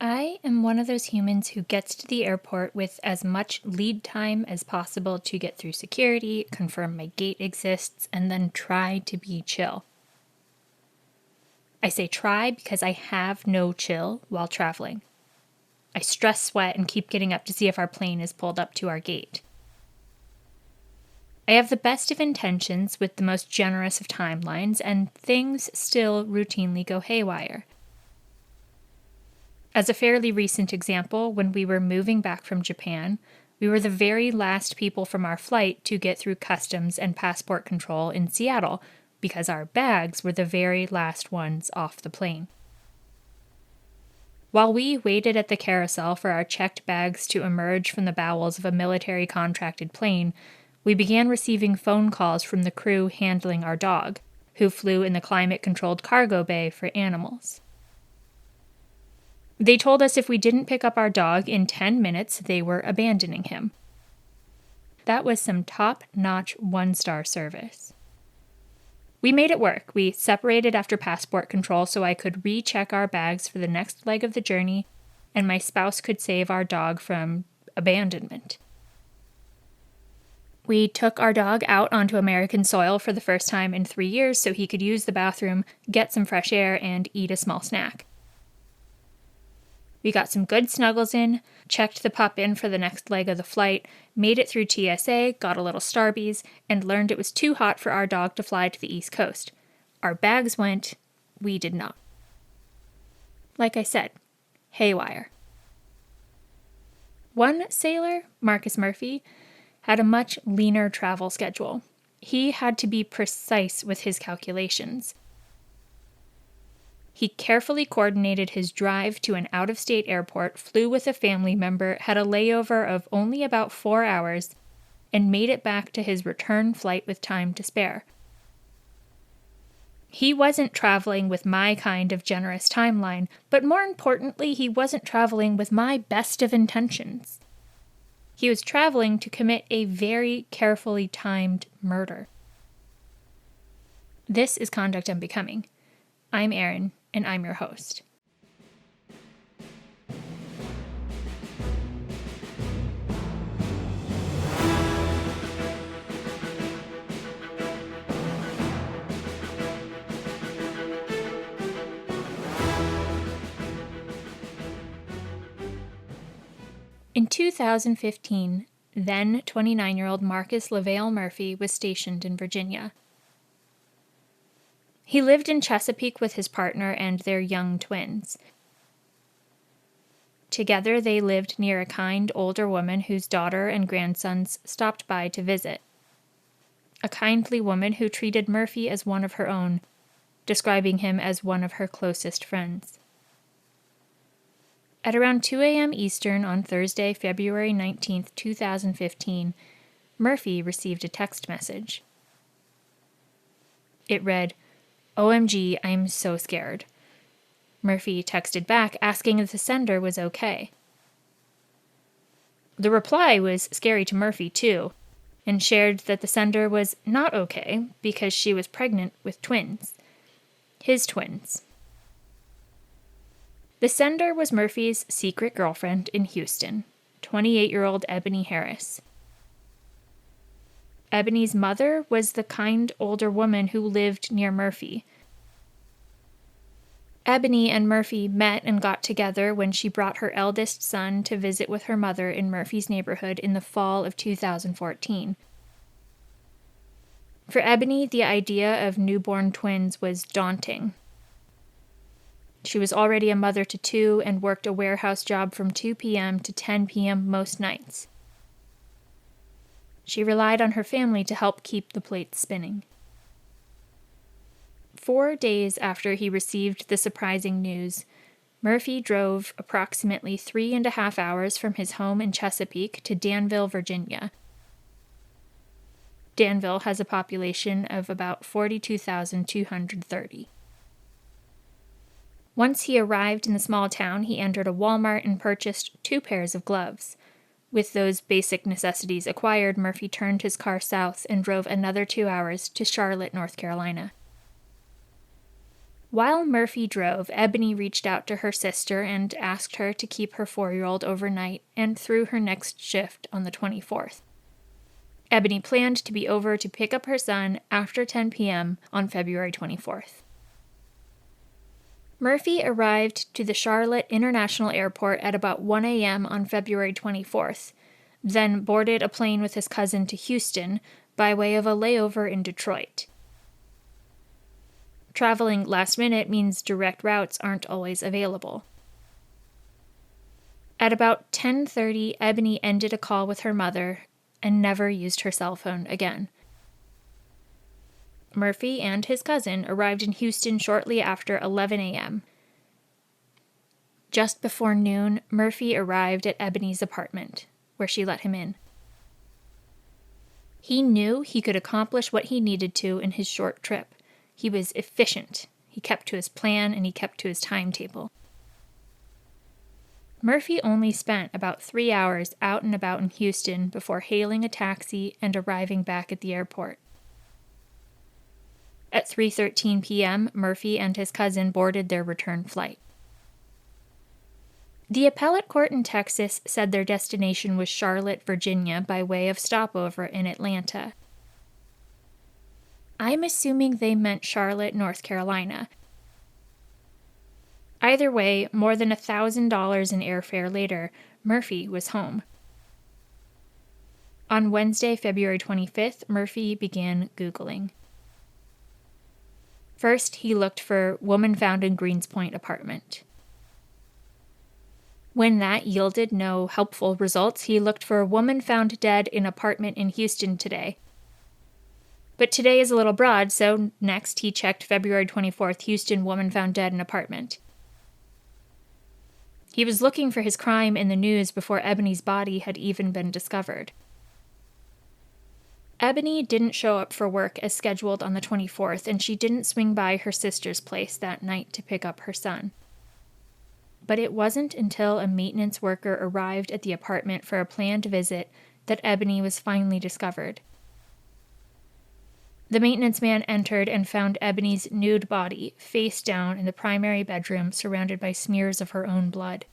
I am one of those humans who gets to the airport with as much lead time as possible to get through security, confirm my gate exists, and then try to be chill. I say try because I have no chill while traveling. I stress sweat and keep getting up to see if our plane is pulled up to our gate. I have the best of intentions with the most generous of timelines, and things still routinely go haywire. As a fairly recent example, when we were moving back from Japan, we were the very last people from our flight to get through customs and passport control in Seattle because our bags were the very last ones off the plane. While we waited at the carousel for our checked bags to emerge from the bowels of a military-contracted plane, we began receiving phone calls from the crew handling our dog, who flew in the climate-controlled cargo bay for animals. They told us if we didn't pick up our dog in 10 minutes, they were abandoning him. That was some top-notch one-star service. We made it work. We separated after passport control so I could recheck our bags for the next leg of the journey, and my spouse could save our dog from abandonment. We took our dog out onto American soil for the first time in 3 years so he could use the bathroom, get some fresh air, and eat a small snack. We got some good snuggles in, checked the pup in for the next leg of the flight, made it through TSA, got a little Starbies, and learned it was too hot for our dog to fly to the East Coast. Our bags went, we did not. Like I said, haywire. One sailor, Marcus Murphy, had a much leaner travel schedule. He had to be precise with his calculations. He carefully coordinated his drive to an out-of-state airport, flew with a family member, had a layover of only about 4 hours, and made it back to his return flight with time to spare. He wasn't traveling with my kind of generous timeline, but more importantly, he wasn't traveling with my best of intentions. He was traveling to commit a very carefully timed murder. This is Conduct Unbecoming. I'm Erin, and I'm your host. In 2015, then 29-year-old Marcus LaVale Murphy was stationed in Virginia. He lived in Chesapeake with his partner and their young twins. Together, they lived near a kind older woman whose daughter and grandsons stopped by to visit. A kindly woman who treated Murphy as one of her own, describing him as one of her closest friends. At around 2 a.m. Eastern on Thursday, February 19, 2015, Murphy received a text message. It read, "OMG, I'm so scared." Murphy texted back asking if the sender was okay. The reply was scary to Murphy, too, and shared that the sender was not okay because she was pregnant with twins. His twins. The sender was Murphy's secret girlfriend in Houston, 28-year-old Ebony Harris. Ebony's mother was the kind older woman who lived near Murphy. Ebony and Murphy met and got together when she brought her eldest son to visit with her mother in Murphy's neighborhood in the fall of 2014. For Ebony, the idea of newborn twins was daunting. She was already a mother to 2 and worked a warehouse job from 2 p.m. to 10 p.m. most nights. She relied on her family to help keep the plates spinning. 4 days after he received the surprising news, Murphy drove approximately 3.5 hours from his home in Chesapeake to Danville, Virginia. Danville has a population of about 42,230. Once he arrived in the small town, he entered a Walmart and purchased 2 pairs of gloves. With those basic necessities acquired, Murphy turned his car south and drove another 2 hours to Charlotte, North Carolina. While Murphy drove, Ebony reached out to her sister and asked her to keep her 4-year-old overnight and through her next shift on the 24th. Ebony planned to be over to pick up her son after 10 p.m. on February 24th. Murphy arrived to the Charlotte International Airport at about 1 a.m. on February 24th, then boarded a plane with his cousin to Houston by way of a layover in Detroit. Traveling last minute means direct routes aren't always available. At about 10:30, Ebony ended a call with her mother and never used her cell phone again. Murphy and his cousin arrived in Houston shortly after 11 a.m. Just before noon, Murphy arrived at Ebony's apartment, where she let him in. He knew he could accomplish what he needed to in his short trip. He was efficient. He kept to his plan and he kept to his timetable. Murphy only spent about 3 hours out and about in Houston before hailing a taxi and arriving back at the airport. At 3:13 p.m., Murphy and his cousin boarded their return flight. The appellate court in Texas said their destination was Charlotte, Virginia, by way of stopover in Atlanta. I'm assuming they meant Charlotte, North Carolina. Either way, more than $1,000 in airfare later, Murphy was home. On Wednesday, February 25th, Murphy began Googling. First, he looked for woman found in Greenspoint apartment. When that yielded no helpful results, he looked for woman found dead in apartment in Houston today. But today is a little broad, so next he checked February 24th, Houston woman found dead in apartment. He was looking for his crime in the news before Ebony's body had even been discovered. Ebony didn't show up for work as scheduled on the 24th, and she didn't swing by her sister's place that night to pick up her son. But it wasn't until a maintenance worker arrived at the apartment for a planned visit that Ebony was finally discovered. The maintenance man entered and found Ebony's nude body face down in the primary bedroom, surrounded by smears of her own blood.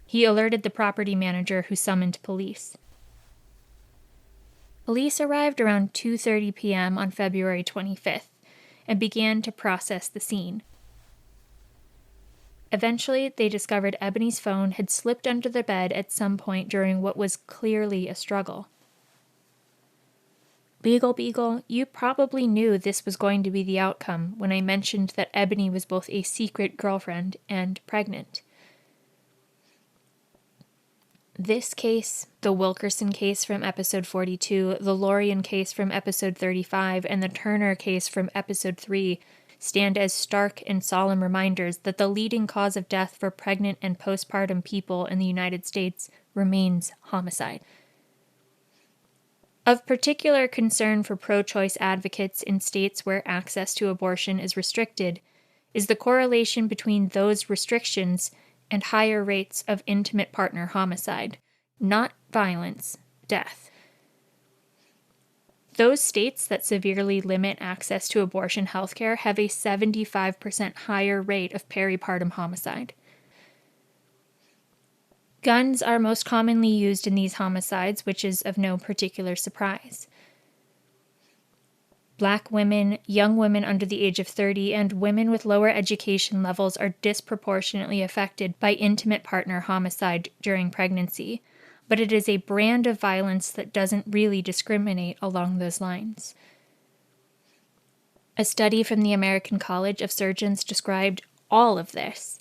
He alerted the property manager, who summoned police. Police arrived around 2:30 p.m. on February 25th and began to process the scene. Eventually, they discovered Ebony's phone had slipped under the bed at some point during what was clearly a struggle. Beagle, you probably knew this was going to be the outcome when I mentioned that Ebony was both a secret girlfriend and pregnant. This case, the Wilkerson case from episode 42, the Lorien case from episode 35, and the Turner case from episode 3 stand as stark and solemn reminders that the leading cause of death for pregnant and postpartum people in the United States remains homicide. Of particular concern for pro-choice advocates in states where access to abortion is restricted is the correlation between those restrictions and higher rates of intimate partner homicide, not violence, death. Those states that severely limit access to abortion healthcare have a 75% higher rate of peripartum homicide. Guns are most commonly used in these homicides, which is of no particular surprise. Black women, young women under the age of 30, and women with lower education levels are disproportionately affected by intimate partner homicide during pregnancy, but it is a brand of violence that doesn't really discriminate along those lines. A study from the American College of Surgeons described all of this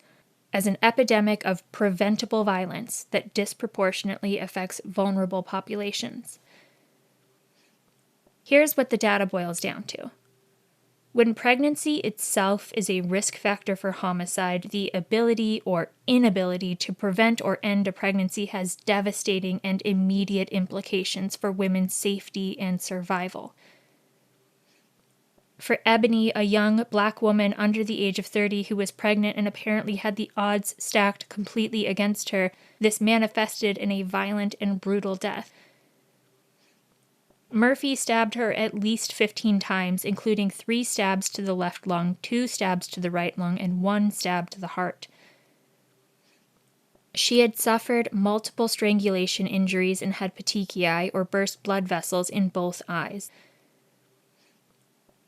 as an epidemic of preventable violence that disproportionately affects vulnerable populations. Here's what the data boils down to. When pregnancy itself is a risk factor for homicide, the ability or inability to prevent or end a pregnancy has devastating and immediate implications for women's safety and survival. For Ebony, a young Black woman under the age of 30 who was pregnant and apparently had the odds stacked completely against her, this manifested in a violent and brutal death. Murphy stabbed her at least 15 times, including 3 stabs to the left lung, 2 stabs to the right lung, and 1 stab to the heart. She had suffered multiple strangulation injuries and had petechiae, or burst blood vessels, in both eyes.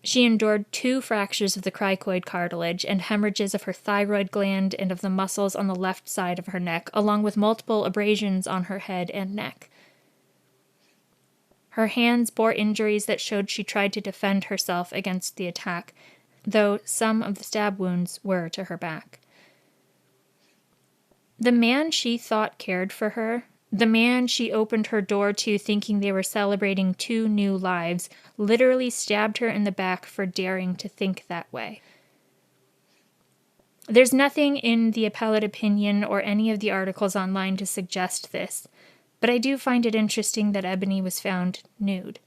She endured 2 fractures of the cricoid cartilage and hemorrhages of her thyroid gland and of the muscles on the left side of her neck, along with multiple abrasions on her head and neck. Her hands bore injuries that showed she tried to defend herself against the attack, though some of the stab wounds were to her back. The man she thought cared for her, the man she opened her door to thinking they were celebrating 2 new lives, literally stabbed her in the back for daring to think that way. There's nothing in the appellate opinion or any of the articles online to suggest this, but I do find it interesting that Ebony was found nude.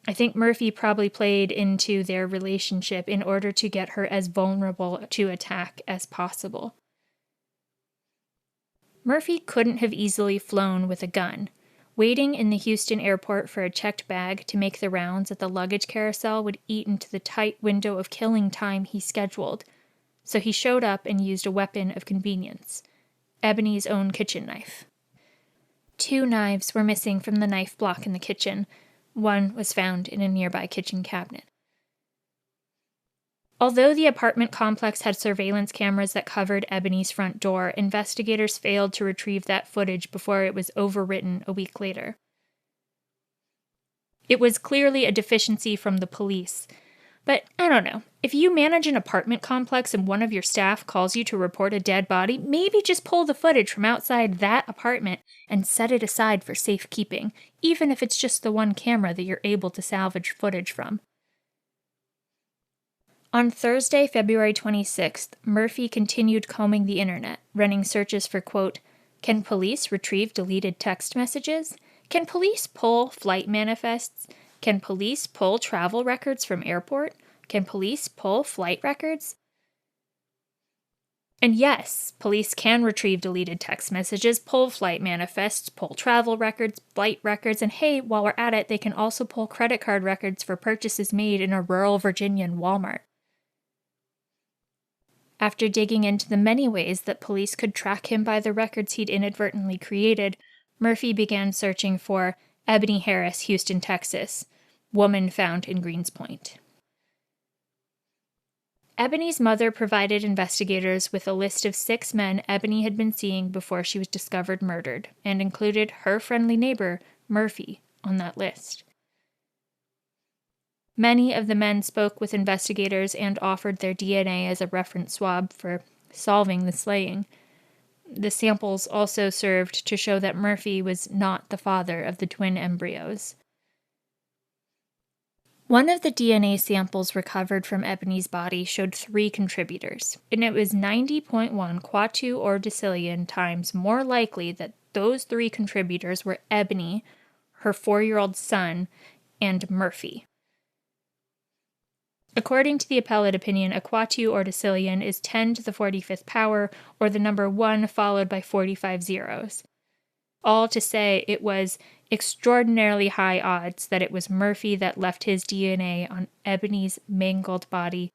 I think Murphy probably played into their relationship in order to get her as vulnerable to attack as possible. Murphy couldn't have easily flown with a gun. Waiting in the Houston airport for a checked bag to make the rounds at the luggage carousel would eat into the tight window of killing time he scheduled, so he showed up and used a weapon of convenience. Ebony's own kitchen knife. 2 knives were missing from the knife block in the kitchen. 1 was found in a nearby kitchen cabinet. Although the apartment complex had surveillance cameras that covered Ebony's front door, investigators failed to retrieve that footage before it was overwritten a week later. It was clearly a deficiency from the police. But I don't know, if you manage an apartment complex and one of your staff calls you to report a dead body, maybe just pull the footage from outside that apartment and set it aside for safekeeping, even if it's just the 1 camera that you're able to salvage footage from. On Thursday, February 26th, Murphy continued combing the internet, running searches for, quote, "Can police retrieve deleted text messages? Can police pull flight manifests? Can police pull travel records from airport? Can police pull flight records?" And yes, police can retrieve deleted text messages, pull flight manifests, pull travel records, flight records, and hey, while we're at it, they can also pull credit card records for purchases made in a rural Virginian Walmart. After digging into the many ways that police could track him by the records he'd inadvertently created, Murphy began searching for Ebony Harris, Houston, Texas, woman found in Greenspoint. Ebony's mother provided investigators with a list of 6 men Ebony had been seeing before she was discovered murdered, and included her friendly neighbor, Murphy, on that list. Many of the men spoke with investigators and offered their DNA as a reference swab for solving the slaying. The samples also served to show that Murphy was not the father of the twin embryos. One of the DNA samples recovered from Ebony's body showed 3 contributors, and it was 90.1 Quatu or decillion times more likely that those 3 contributors were Ebony, her 4-year-old son, and Murphy. According to the appellate opinion, a Quatu or decillion is 10 to the 45th power, or the number 1 followed by 45 zeros. All to say it was extraordinarily high odds that it was Murphy that left his DNA on Ebony's mangled body,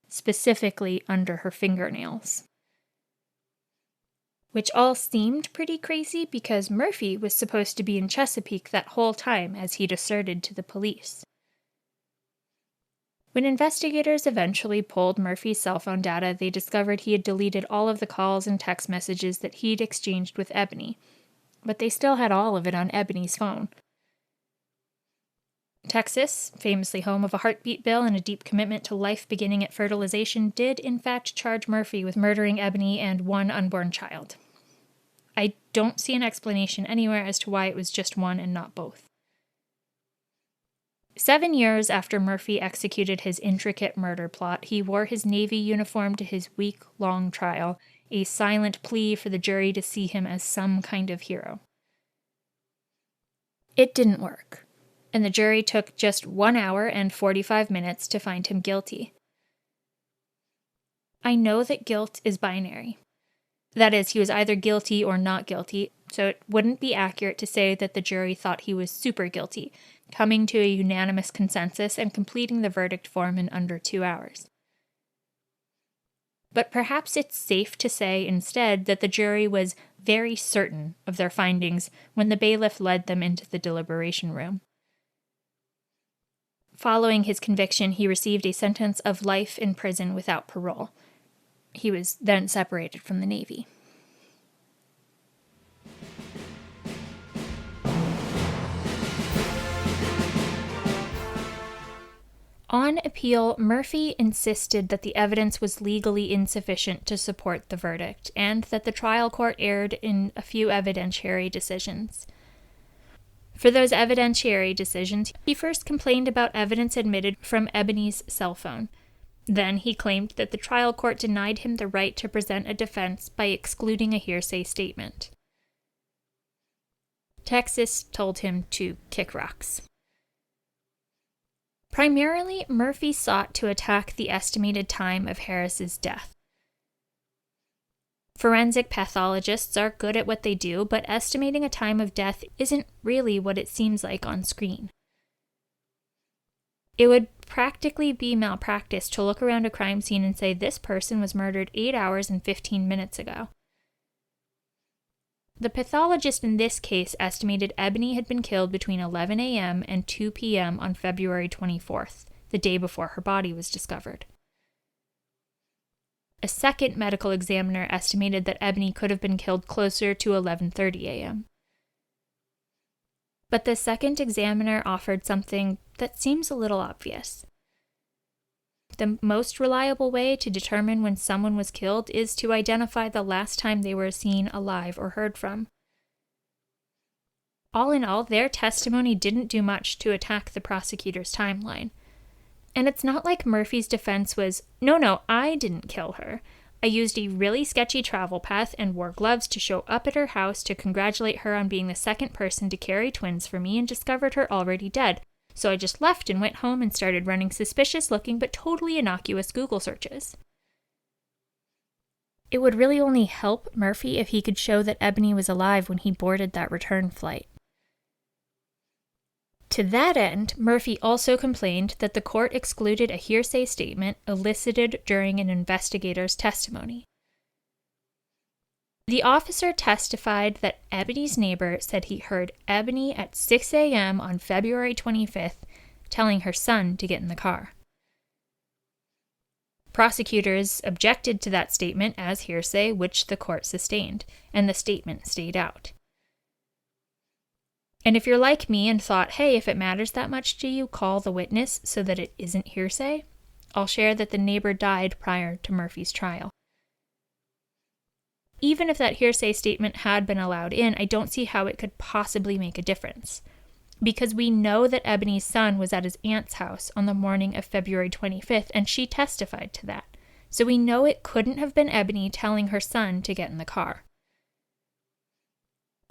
specifically under her fingernails. Which all seemed pretty crazy because Murphy was supposed to be in Chesapeake that whole time, as he'd asserted to the police. When investigators eventually pulled Murphy's cell phone data, they discovered he had deleted all of the calls and text messages that he'd exchanged with Ebony, but they still had all of it on Ebony's phone. Texas, famously home of a heartbeat bill and a deep commitment to life beginning at fertilization, did in fact charge Murphy with murdering Ebony and 1 unborn child. I don't see an explanation anywhere as to why it was just 1 and not both. 7 years after Murphy executed his intricate murder plot, he wore his Navy uniform to his week-long trial, a silent plea for the jury to see him as some kind of hero. It didn't work, and the jury took just 1 hour and 45 minutes to find him guilty. I know that guilt is binary. That is, he was either guilty or not guilty, so it wouldn't be accurate to say that the jury thought he was super guilty, coming to a unanimous consensus and completing the verdict form in under 2 hours. But perhaps it's safe to say instead that the jury was very certain of their findings when the bailiff led them into the deliberation room. Following his conviction, he received a sentence of life in prison without parole. He was then separated from the Navy. On appeal, Murphy insisted that the evidence was legally insufficient to support the verdict, and that the trial court erred in a few evidentiary decisions. For those evidentiary decisions, he first complained about evidence admitted from Ebony's cell phone. Then he claimed that the trial court denied him the right to present a defense by excluding a hearsay statement. Texas told him to kick rocks. Primarily, Murphy sought to attack the estimated time of Harris's death. Forensic pathologists are good at what they do, but estimating a time of death isn't really what it seems like on screen. It would practically be malpractice to look around a crime scene and say this person was murdered 8 hours and 15 minutes ago. The pathologist in this case estimated Ebony had been killed between 11 a.m. and 2 p.m. on February 24th, the day before her body was discovered. A second medical examiner estimated that Ebony could have been killed closer to 11:30 a.m. But the second examiner offered something that seems a little obvious. The most reliable way to determine when someone was killed is to identify the last time they were seen alive or heard from. All in all, their testimony didn't do much to attack the prosecutor's timeline. And it's not like Murphy's defense was, no, I didn't kill her. I used a really sketchy travel path and wore gloves to show up at her house to congratulate her on being the second person to carry twins for me and discovered her already dead. So I just left and went home and started running suspicious-looking but totally innocuous Google searches. It would really only help Murphy if he could show that Ebony was alive when he boarded that return flight. To that end, Murphy also complained that the court excluded a hearsay statement elicited during an investigator's testimony. The officer testified that Ebony's neighbor said he heard Ebony at 6 a.m. on February 25th telling her son to get in the car. Prosecutors objected to that statement as hearsay, which the court sustained, and the statement stayed out. And if you're like me and thought, hey, if it matters that much to you, call the witness so that it isn't hearsay, I'll share that the neighbor died prior to Murphy's trial. Even if that hearsay statement had been allowed in, I don't see how it could possibly make a difference. Because we know that Ebony's son was at his aunt's house on the morning of February 25th, and she testified to that. So we know it couldn't have been Ebony telling her son to get in the car.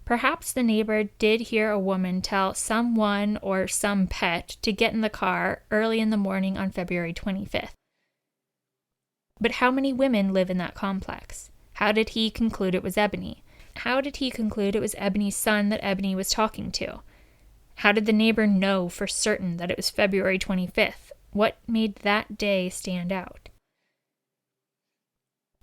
Perhaps the neighbor did hear a woman tell someone or some pet to get in the car early in the morning on February 25th. But how many women live in that complex? How did he conclude it was Ebony? How did he conclude it was Ebony's son that Ebony was talking to? How did the neighbor know for certain that it was February 25th? What made that day stand out?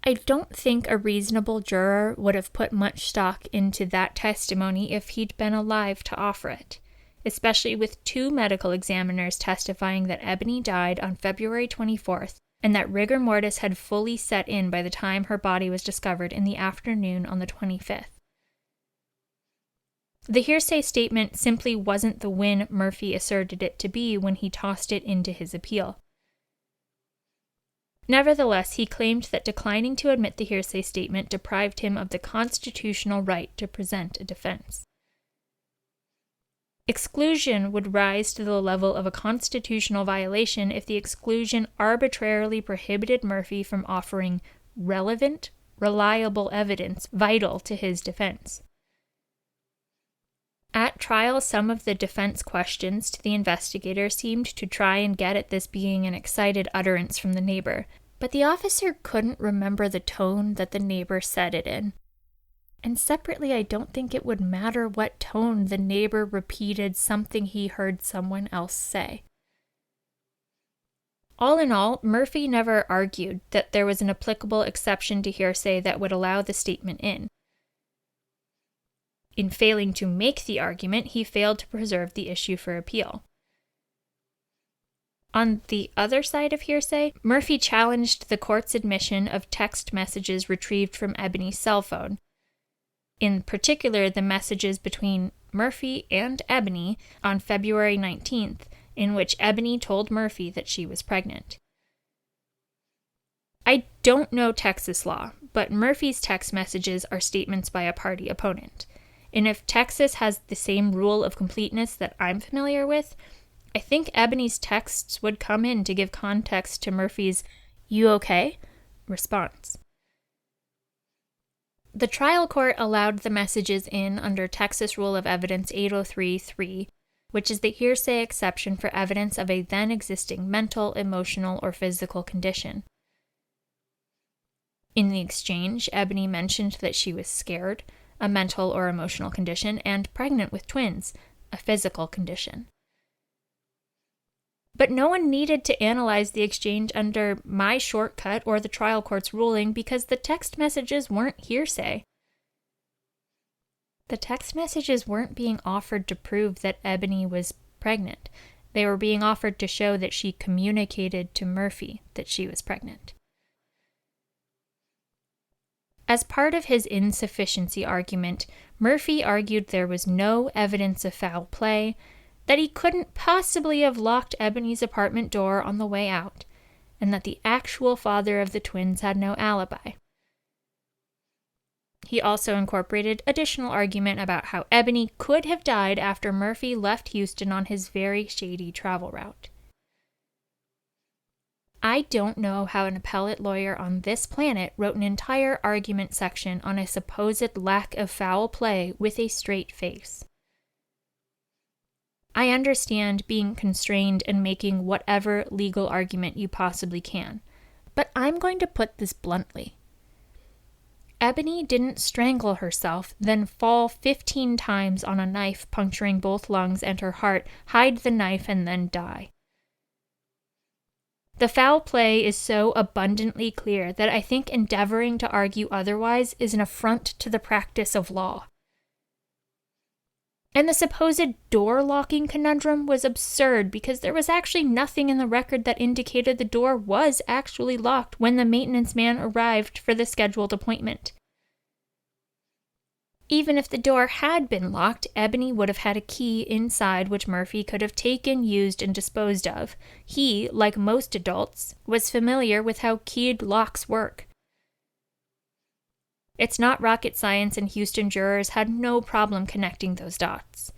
I don't think a reasonable juror would have put much stock into that testimony if he'd been alive to offer it, especially with 2 medical examiners testifying that Ebony died on February 24th and that rigor mortis had fully set in by the time her body was discovered in the afternoon on the 25th. The hearsay statement simply wasn't the win Murphy asserted it to be when he tossed it into his appeal. Nevertheless, he claimed that declining to admit the hearsay statement deprived him of the constitutional right to present a defense. Exclusion would rise to the level of a constitutional violation if the exclusion arbitrarily prohibited Murphy from offering relevant, reliable evidence vital to his defense. At trial, some of the defense questions to the investigator seemed to try and get at this being an excited utterance from the neighbor, But the officer couldn't remember the tone that the neighbor said it in. And separately, I don't think it would matter what tone the neighbor repeated something he heard someone else say. All in all, Murphy never argued that there was an applicable exception to hearsay that would allow the statement in. In failing to make the argument, he failed to preserve the issue for appeal. On the other side of hearsay, Murphy challenged the court's admission of text messages retrieved from Ebony's cell phone. In particular, the messages between Murphy and Ebony on February 19th, in which Ebony told Murphy that she was pregnant. I don't know Texas law, but Murphy's text messages are statements by a party opponent. And if Texas has the same rule of completeness that I'm familiar with, I think Ebony's texts would come in to give context to Murphy's "You okay?" response. The trial court allowed the messages in under Texas Rule of Evidence 803-3, which is the hearsay exception for evidence of a then-existing mental, emotional, or physical condition. In the exchange, Ebony mentioned that she was scared, a mental or emotional condition, and pregnant with twins, a physical condition. But no one needed to analyze the exchange under my shortcut or the trial court's ruling because the text messages weren't hearsay. The text messages weren't being offered to prove that Ebony was pregnant. They were being offered to show that she communicated to Murphy that she was pregnant. As part of his insufficiency argument, Murphy argued there was no evidence of foul play, that he couldn't possibly have locked Ebony's apartment door on the way out, and that the actual father of the twins had no alibi. He also incorporated additional argument about how Ebony could have died after Murphy left Houston on his very shady travel route. I don't know how an appellate lawyer on this planet wrote an entire argument section on a supposed lack of foul play with a straight face. I understand being constrained and making whatever legal argument you possibly can, but I'm going to put this bluntly. Ebony didn't strangle herself, then fall 15 times on a knife puncturing both lungs and her heart, hide the knife, and then die. The foul play is so abundantly clear that I think endeavoring to argue otherwise is an affront to the practice of law. And the supposed door locking conundrum was absurd because there was actually nothing in the record that indicated the door was actually locked when the maintenance man arrived for the scheduled appointment. Even if the door had been locked, Ebony would have had a key inside which Murphy could have taken, used, and disposed of. He, like most adults, was familiar with how keyed locks work. It's not rocket science, and Houston jurors had no problem connecting those dots.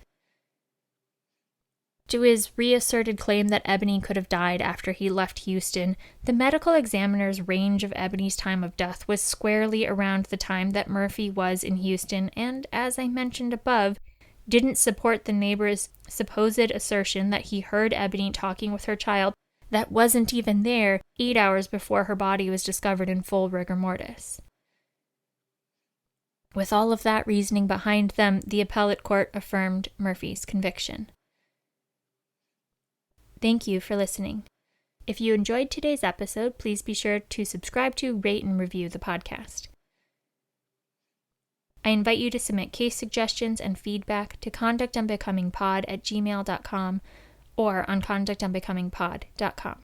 To his reasserted claim that Ebony could have died after he left Houston, the medical examiner's range of Ebony's time of death was squarely around the time that Murphy was in Houston, and, as I mentioned above, didn't support the neighbor's supposed assertion that he heard Ebony talking with her child that wasn't even there 8 hours before her body was discovered in full rigor mortis. With all of that reasoning behind them, the appellate court affirmed Murphy's conviction. Thank you for listening. If you enjoyed today's episode, please be sure to subscribe to, rate, and review the podcast. I invite you to submit case suggestions and feedback to conductunbecomingpod@gmail.com or on conductunbecomingpod.com.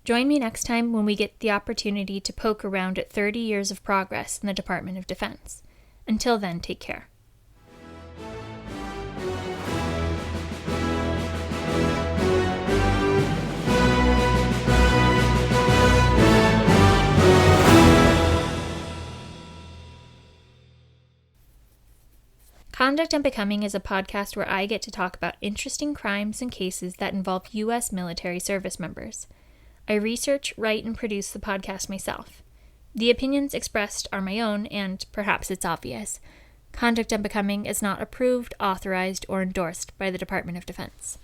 Join me next time when we get the opportunity to poke around at 30 years of progress in the Department of Defense. Until then, take care. Conduct Unbecoming is a podcast where I get to talk about interesting crimes and cases that involve U.S. military service members. I research, write, and produce the podcast myself. The opinions expressed are my own, and perhaps it's obvious. Conduct Unbecoming is not approved, authorized, or endorsed by the Department of Defense.